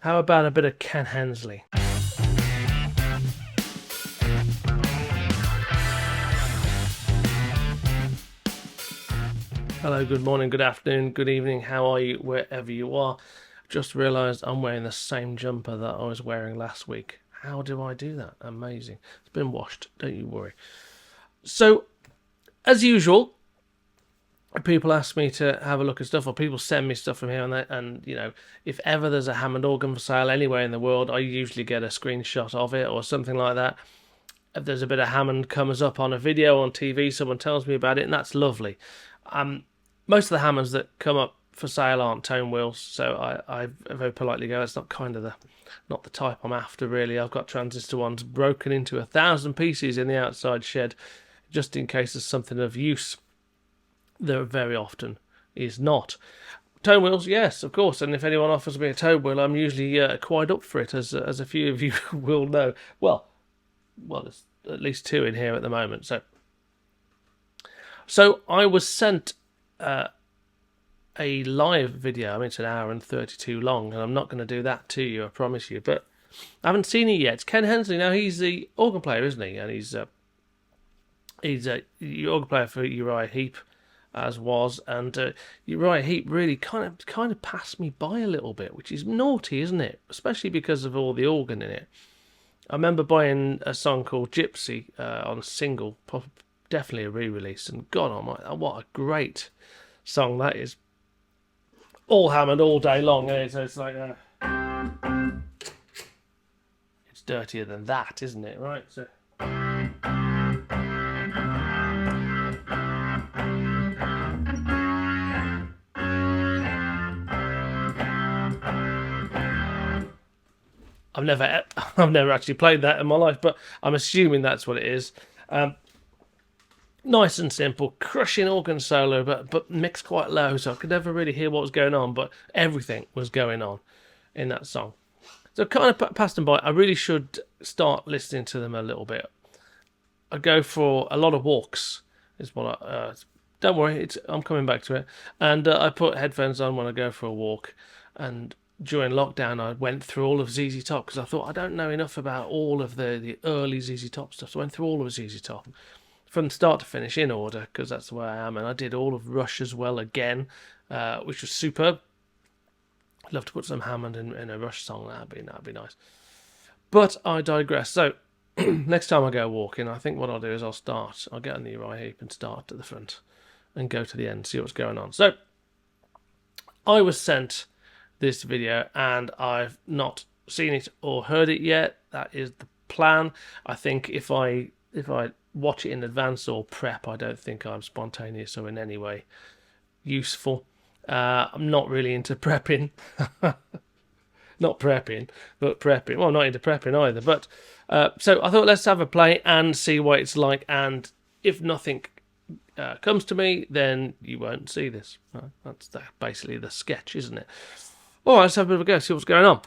How about a bit of Ken Hensley? Hello, good morning, good afternoon, good evening. How are you, wherever you are? Just realised I'm wearing the same jumper that I was wearing last week. How do I do that? Amazing. It's been washed, don't you worry. So, as usual, people ask me to have a look at stuff, or people send me stuff from here and there, and you know, if ever there's a Hammond organ for sale anywhere in the world, I usually get a screenshot of it or something like that. If there's a bit of Hammond comes up on a video on TV, someone tells me about it, and that's lovely. Most of the Hammonds that come up for sale aren't tone wheels, so I very politely go, it's not not the type I'm after really. I've got transistor ones broken into 1,000 pieces in the outside shed, just in case there's something of use. There very often is not. Tone wheels, yes, of course, and if anyone offers me a tone wheel, I'm usually quite up for it, as a few of you will know. Well, there's at least two in here at the moment. So I was sent a live video. I mean, it's an hour and 32 long, and I'm not going to do that to you, I promise you. But I haven't seen it yet. It's Ken Hensley. Now, he's the organ player, isn't he? And he's a organ player for Uriah Heep, as was. And Uriah Heep really kind of passed me by a little bit, which is naughty, isn't it? Especially because of all the organ in it. I remember buying a song called Gypsy on a single, definitely a re-release, and God almighty, what a great song that is. All Hammond all day long, eh? So it's like it's dirtier than that, isn't it? Right, so I've never actually played that in my life, but I'm assuming that's what it is. Nice and simple, crushing organ solo, but mixed quite low, so I could never really hear what was going on, but everything was going on in that song. So kind of passed them by. I really should start listening to them a little bit. I go for a lot of walks, is what don't worry, I'm coming back to it. And I put headphones on when I go for a walk, and during lockdown I went through all of ZZ Top, because I thought I don't know enough about all of the early ZZ Top stuff, so I went through all of ZZ Top. From start to finish in order, because that's the way I am, and I did all of Rush as well again, which was superb. I'd love to put some Hammond in a Rush song. That'd be nice. But I digress. So next time I go walking, I think what I'll do is I'll get on the Uriah Heep and start at the front and go to the end, see what's going on. So I was sent this video, and I've not seen it or heard it yet. That is the plan. I think if I watch it in advance or prep, I don't think I'm spontaneous or in any way useful. I'm not really into prepping. Not prepping, but prepping. Well, not into prepping either. But so I thought, let's have a play and see what it's like. And if nothing comes to me, then you won't see this. That's basically the sketch, isn't it? All right, let's have a bit of a go, see what's going on.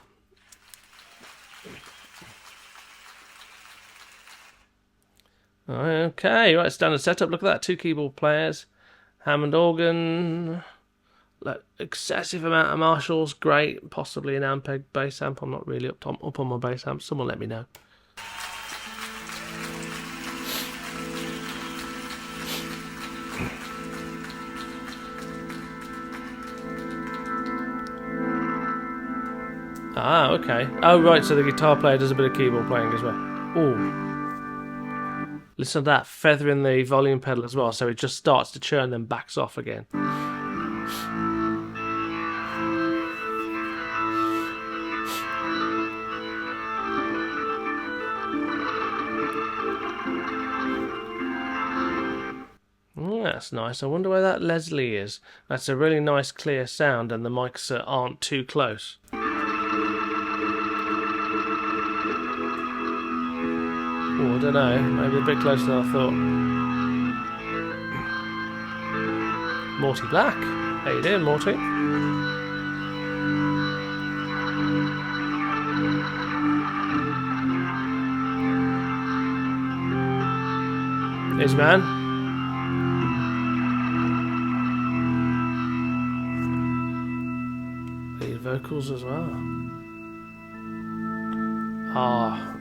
Okay, right, standard setup. Look at that, 2 keyboard players, Hammond organ, like excessive amount of Marshalls, great, possibly an Ampeg bass amp. I'm not really up on my bass amp. Someone let me know. Ah, okay. Oh, right, so the guitar player does a bit of keyboard playing as well. Ooh. Listen to that, feathering the volume pedal as well, so it just starts to churn then backs off again. Oh, that's nice. I wonder where that Leslie is. That's a really nice clear sound, and the mics aren't too close. Oh, I don't know. Maybe a bit closer than I thought. Morty Black. How you doing, Morty? Here's man. Lead vocals as well. Ah,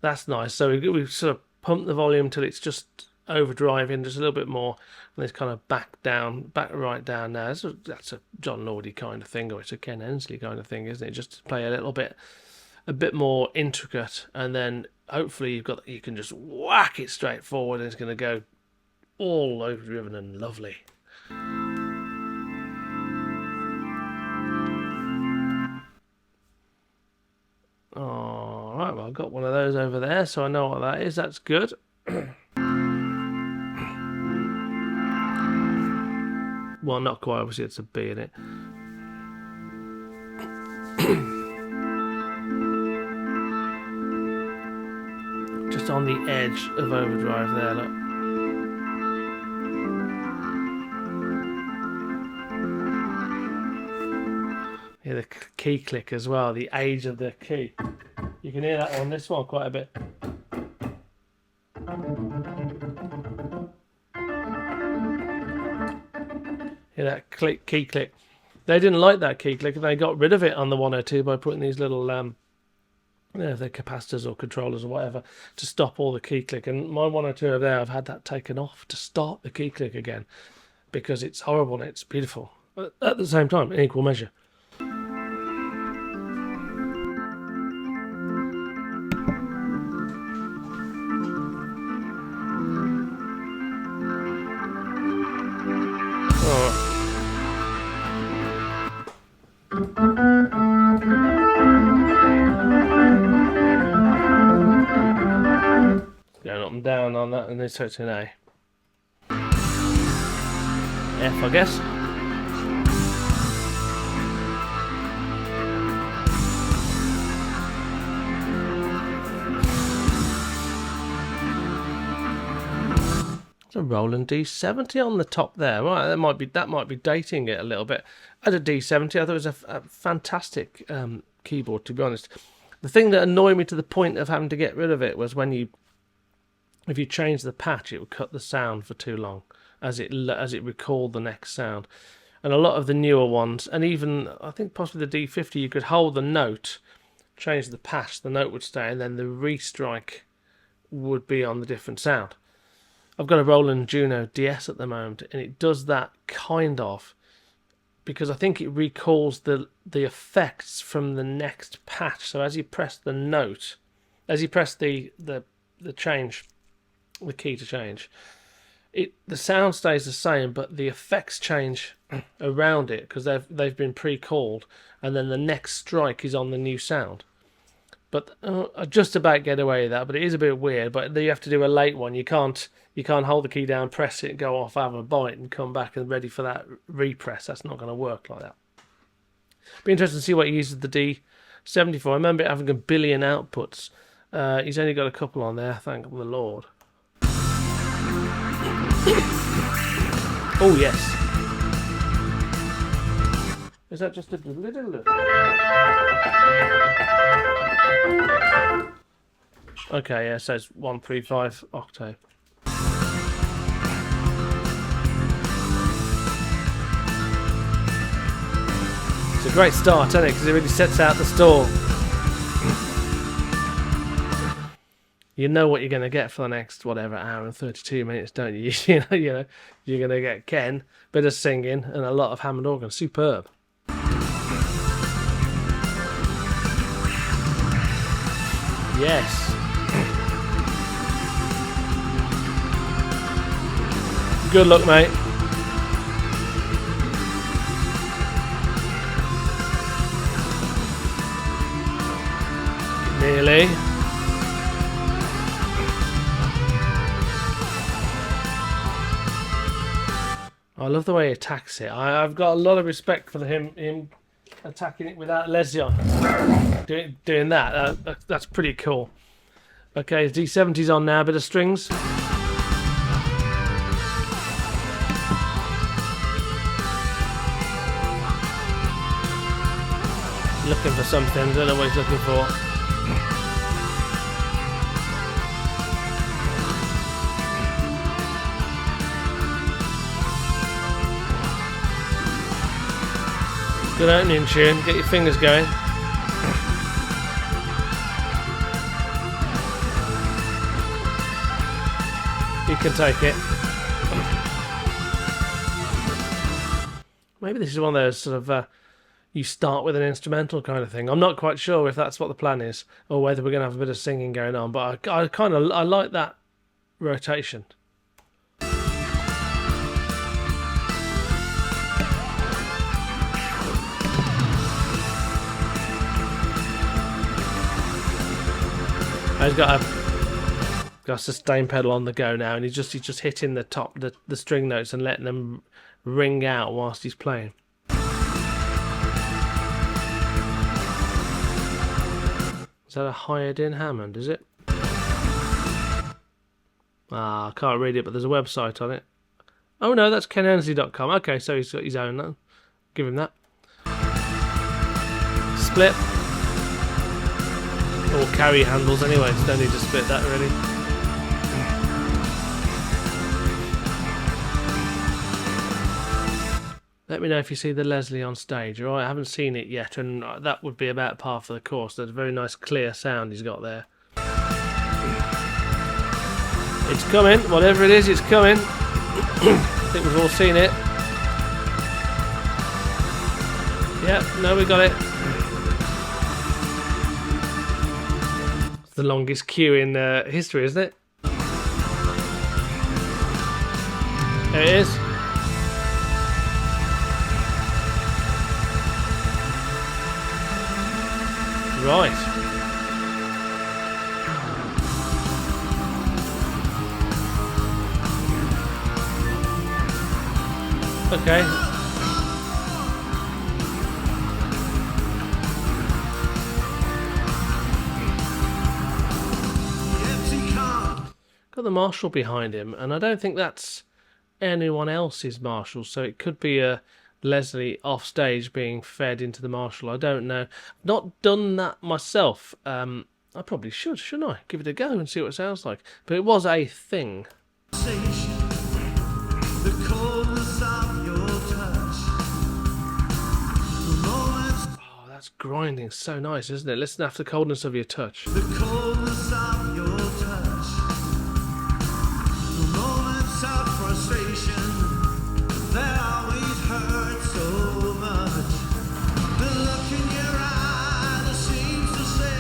that's nice. So we sort of pump the volume till it's just overdriving just a little bit more, and it's kind of back right down now. That's a John Lordy kind of thing, or it's a Ken Hensley kind of thing, isn't it? Just to play a bit more intricate, and then hopefully you can just whack it straight forward, and it's going to go all overdriven and lovely. All right, well, I've got one of those over there, so I know what that is. That's good. Well, not quite. Obviously, it's a B in it. Just on the edge of overdrive there, look. Yeah, the key click as well, the age of the key. You can hear that on this one quite a bit. Hear that key click. They didn't like that key click, and they got rid of it on the 102 by putting these little the capacitors or controllers or whatever to stop all the key click. And my 102 over there, I've had that taken off to start the key click again because it's horrible and it's beautiful. But at the same time, in equal measure. Going up and down on that, and then so it's an A. F, I guess. It's a Roland D70 on the top there. Right, that might be dating it a little bit. I had a D70. I thought it was a fantastic keyboard, to be honest. The thing that annoyed me to the point of having to get rid of it was if you change the patch, it would cut the sound for too long as it recalled the next sound. And a lot of the newer ones, and even I think possibly the D50, you could hold the note, change the patch, the note would stay, and then the restrike would be on the different sound. I've got a Roland Juno DS at the moment, and it does that kind of, because I think it recalls the effects from the next patch. So as you press the note, as you press the change, the key to change, the sound stays the same, but the effects change around it because they've been pre-called, and then the next strike is on the new sound. But I just about get away with that, but it is a bit weird. But you have to do a late one. You can't hold the key down, press it, go off, have a bite, and come back and ready for that repress. That's not going to work like that. Be interesting to see what he uses the D70 for. I remember it having a billion outputs. He's only got a couple on there, thank the Lord. Oh, yes. Is that just a little? Okay, yeah, so it's 135 octave. It's a great start, isn't it? Because it really sets out the stall. You know what you're going to get for the next, whatever, hour and 32 minutes, don't you? You know, you're going to get Ken, bit of singing, and a lot of Hammond organ. Superb. Yes. Good luck, mate. Nearly. I love the way he attacks it. I've got a lot of respect for him attacking it without lesion. Doing that. That's pretty cool. Okay, D70's on now. A bit of strings. Looking for something. Don't know what he's looking for. Good opening tune, get your fingers going. You can take it. Maybe this is one of those sort of you start with an instrumental kind of thing. I'm not quite sure if that's what the plan is, or whether we're going to have a bit of singing going on. But I like that rotation. He's got a sustain pedal on the go now, and he's just hitting the string notes and letting them ring out whilst he's playing. Is that a hired-in Hammond? Is it? I can't read it, but there's a website on it. Oh no, that's KenHensley.com. Okay, so he's got his own now. Give him that. Split. Or carry handles anyway, so don't need to split that really. Let me know if you see the Leslie on stage, alright? I haven't seen it yet, and that would be about par for the course. There's a very nice clear sound he's got there. It's coming, whatever it is, it's coming. I think we've all seen it. Yep, no, we got it. It's the longest queue in history, isn't it? There it is. Right. Okay. Got the Marshall behind him, and I don't think that's anyone else's Marshall, so it could be a Leslie off stage being fed into the Marshall. I don't know. Not done that myself. I probably should, shouldn't I? Give it a go and see what it sounds like. But it was a thing. Oh, that's grinding so nice, isn't it? Listen after the coldness of your touch. The coldness of your touch. The moments of frustration that always hurt so much. The look in your eye that seems to say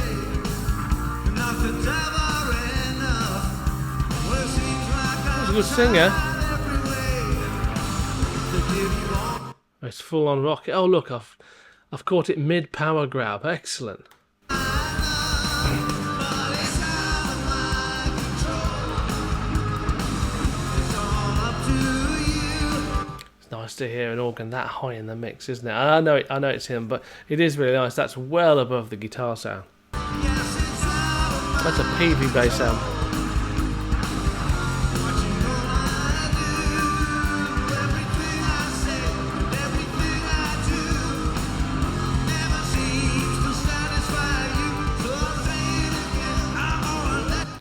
nothing's ever enough. Well, it seems like he's a good singer. Oh, it's full on rock. Oh look, I've caught it mid power grab. Excellent. Nice to hear an organ that high in the mix, isn't it? I know it's him, but it is really nice. That's well above the guitar sound. That's a PV bass sound.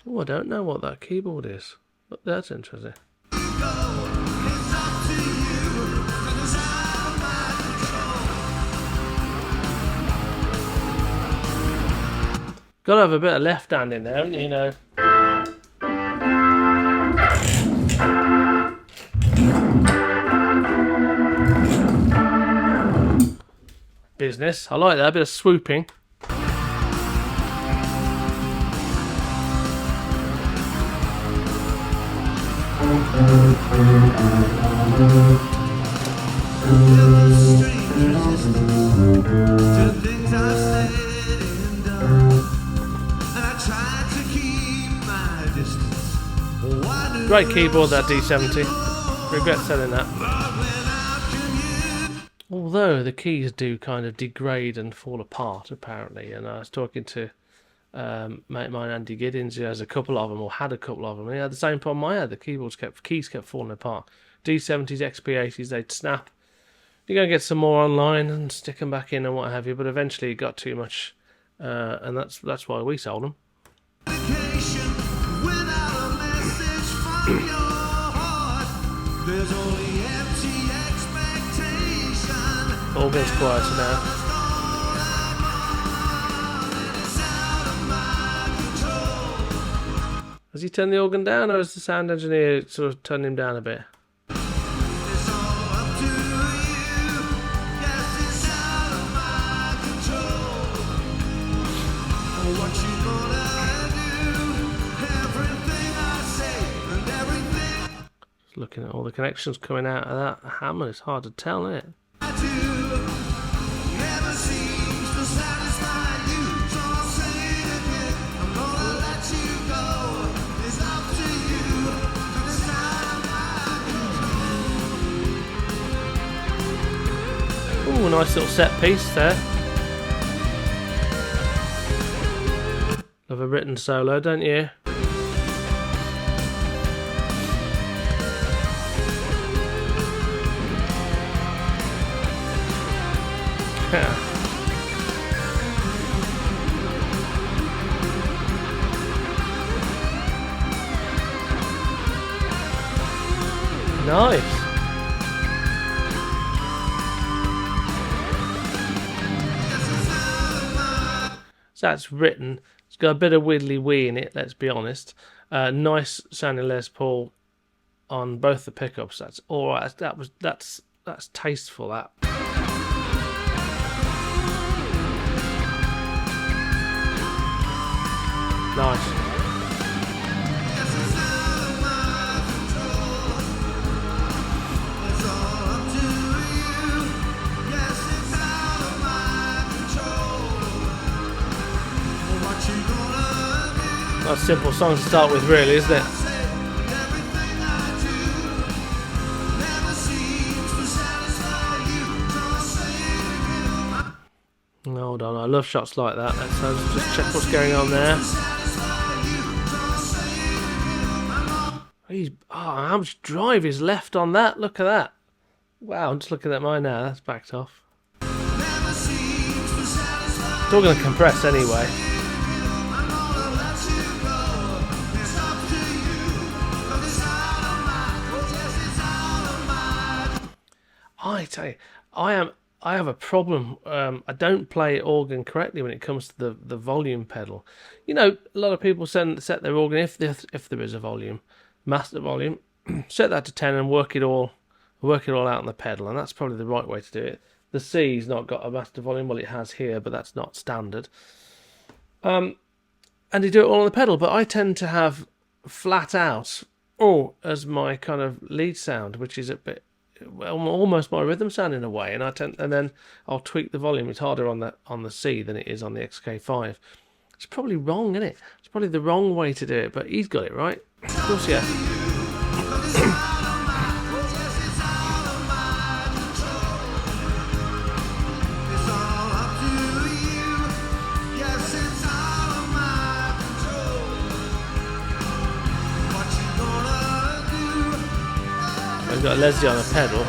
Oh, I don't know what that keyboard is, but that's interesting. Got to have a bit of left hand in there, haven't you? You know. Business. I like that. A bit of swooping. Great keyboard, that D70. Regret selling that. Although the keys do kind of degrade and fall apart, apparently. And I was talking to mate of mine, Andy Giddins, who has a couple of them, or had a couple of them. And he had the same problem I had. The keys kept falling apart. D70s, XP80s, they'd snap. You're going to get some more online and stick them back in and what have you. But eventually it got too much. And that's why we sold them. Organ's quieter now. Has Has he turned the organ down, or has the sound engineer sort of turned him down a bit? Just looking at all the connections coming out of that Hammond, it's hard to tell, isn't it? Ooh, nice little set piece there. Love a written solo, don't you? Yeah. Nice. So that's written. It's got a bit of widdly wee in it, let's be honest. Nice sounding Les Paul on both the pickups. That's all right. That's tasteful. That. Nice. That's a simple song to start with, really, isn't it? Hold on, I love shots like that. Let's just check what's going on there. How much drive is left on that? Look at that. Wow, I'm just looking at mine now. That's backed off. It's all going to compress anyway. I tell you, I have a problem. I don't play organ correctly when it comes to the volume pedal. You know, a lot of people set their organ, if there is a volume, master volume, set that to 10 and work it all out on the pedal, and that's probably the right way to do it. The C's not got a master volume. Well, it has here, but that's not standard. And you do it all on the pedal, but I tend to have flat out as my kind of lead sound, which is a bit, well, almost my rhythm sound in a way, and then I'll tweak the volume. It's harder on the C than it is on the XK5. It's probably wrong, isn't it? It's probably the wrong way to do it, but he's got it right. Of course, yeah. He's got a Leslie on a pedal.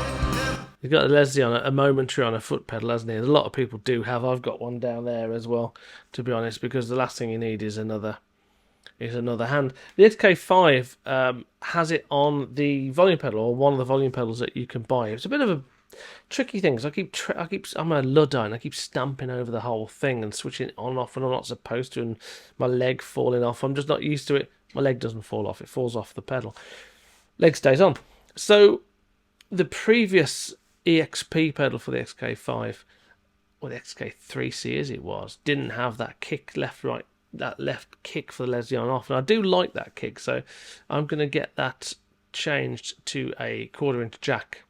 He's got a Leslie on a momentary on a foot pedal, hasn't he? A lot of people do have. I've got one down there as well, to be honest, because the last thing you need is another hand. The XK5 has it on the volume pedal, or one of the volume pedals that you can buy. It's a bit of a tricky thing, because I'm a Luddite, I keep stamping over the whole thing and switching it on and off when I'm not supposed to, and my leg falling off. I'm just not used to it. My leg doesn't fall off, it falls off the pedal. Leg stays on. So the previous EXP pedal for the XK5, or the XK3C as it was, didn't have that kick left-right, that left kick for the Leslie on off, and I do like that kick, so I'm going to get that changed to a 1/4-inch jack,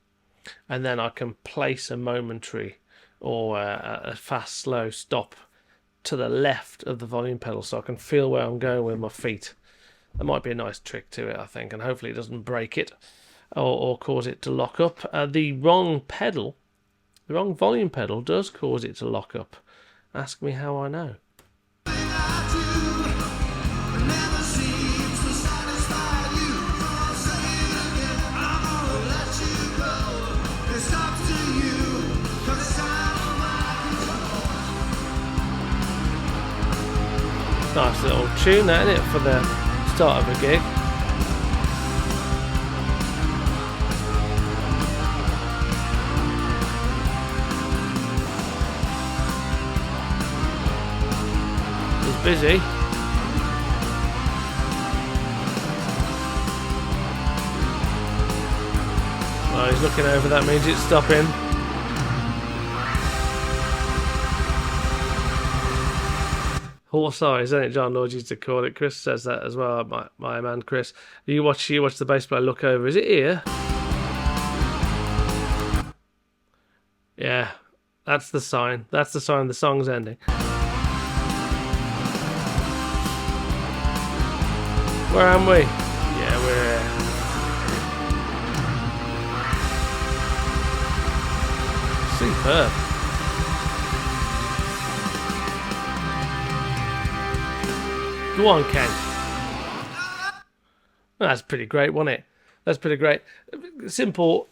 and then I can place a momentary or a fast slow stop to the left of the volume pedal, so I can feel where I'm going with my feet. That might be a nice trick to it, I think, and hopefully it doesn't break it or cause it to lock up. The wrong volume pedal does cause it to lock up. Ask me how I know. Nice little tune, isn't it, for the start of a gig. He's busy. Oh, he's looking over. That means it's stopping. Horse eyes, isn't it? John Lodge used to call it. Chris says that as well. My man Chris. You watch the bass player look over. Is it here? Yeah, that's the sign. That's the sign the song's ending. Where am we? Yeah, we're here. Superb. Go on, Ken. That's pretty great, wasn't it? That's pretty great. Simple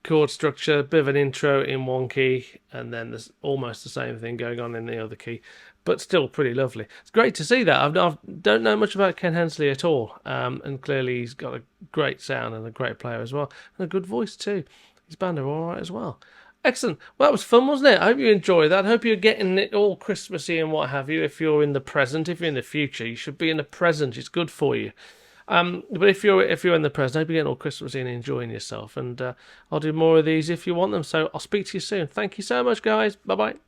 chord structure, bit of an intro in one key, and then there's almost the same thing going on in the other key, but still pretty lovely. It's great to see that. I don't know much about Ken Hensley at all, and clearly he's got a great sound and a great player as well, and a good voice too. His band are all right as well. Excellent. Well, that was fun, wasn't it? I hope you enjoyed that. I hope you're getting it all Christmassy and what have you. If you're in the present, if you're in the future, you should be in the present. It's good for you. But if you're in the present, I hope you're getting all Christmassy and enjoying yourself. And I'll do more of these if you want them. So I'll speak to you soon. Thank you so much, guys. Bye-bye.